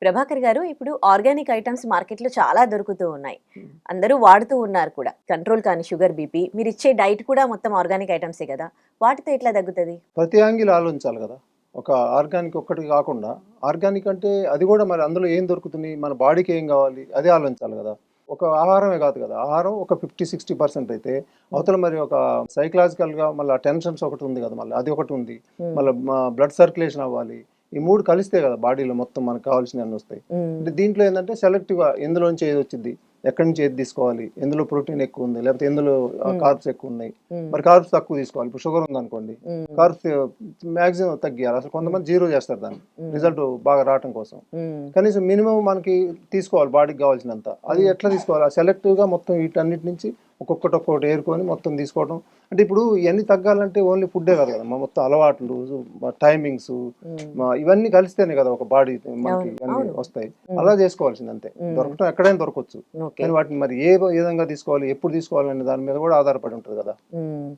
ప్రభాకర్ గారు, ఇప్పుడు organic items మార్కెట్లో చాలా దొరుకుతూ ఉన్నాయి. హ్మ్. అందరూ వాడుతూ ఉన్నారు కూడా. కంట్రోల్ కాని షుగర్, బీపీ మీరిచ్చే డైట్ కూడా మొత్తం ఆర్గానిక్ ఐటమ్సే కదా! వాటితో ఎట్లా తగ్గుతది? ప్రతి యాంగిల్ ఆలోచించాలి గదా! ఒక ఆర్గానిక్ ఒక్కటి గాకుండా, ఆర్గానిక్ అంటే అది గూడా మరి అందులో ఏం దొరుకుతుంది? మన బాడీకి ఏం గావాలి? అదే ఆలోచించాలి గదా! ఒక ఆహారమే గాదు గదా! ఆహారం ఒక 50, 60% అయితే, హ్మ్. అవతల మరి ఒక సైకలాజికల్‌గా మళ్ళా టెన్షన్స్ ఒకటుంది గదా! మళ్ళీ అది ఒకటుంది. హ్మ్. మళ్ళా బ్లడ్ సర్క్యులేషన్ అవ్వాలి. ఈ 3 కలిస్తే గదా! బాడీలో మొత్తం మనకు కావాల్సినయన్నీ ఒస్తాయి. హ్మ్. అంటే దీంట్లో ఏందంటే సెలెక్టివ్‌గా ఎందులోంచి ఏదొచ్చిద్ది? ఎక్కడి నుంచి ఏది తీసుకోవాలి? ఎందులో ప్రోటీన్ ఎక్కువుంది? లేకపోతే ఎందులో హ్మ్. కార్బ్స్ ఎక్కువున్నాయి? హ్మ్. మరి కార్బ్స్ తక్కువ తీసుకోవాలి. ఇప్పుడు షుగర్ ఉందనుకోండి, హ్మ్. కార్బ్స్ మాక్సిమం తగ్గియాలి. అసలు హ్మ్. కొంతమంది జీరో చేస్తారు దాన్ని. హ్మ్. రిజల్ట్ బాగా రావటం కోసం. హ్మ్. కనీసం మినిమమ్ మనకి తీసుకోవాలి బాడీకి కావాల్సినంత. అది హ్మ్. ఎట్లా తీసుకోవాలి? ఆ సెలెక్టివ్‌గా మొత్తం వీటన్నిటి నుంచి ఒక్కొక్కటి ఏరుకొని మొత్తం తీసుకోవడం. అంటే ఇప్పుడు ఇయన్నీ తగ్గాలంటే ఓన్లీ ఫుడ్డే కాదు కదా! మొత్తం అలవాట్లు, టైమింగ్సు, హ్మ్. ఇవన్నీ కలిస్తేనే కదా ఒక బాడీ మనకి అవును. ఇవన్నీ అవును. వస్తాయి. హ్మ్. అలా చేసుకోవాల్సింది అంతే. హ్మ్. దొరకటం ఎక్కడైనా దొరకొచ్చు. ఓకే. కానీ వాటిని మరి ఏ విధంగా తీసుకోవాలి? ఎప్పుడు తీసుకోవాలనే దాని మీద కూడా ఆధారపడి ఉంటది కదా! హ్మ్.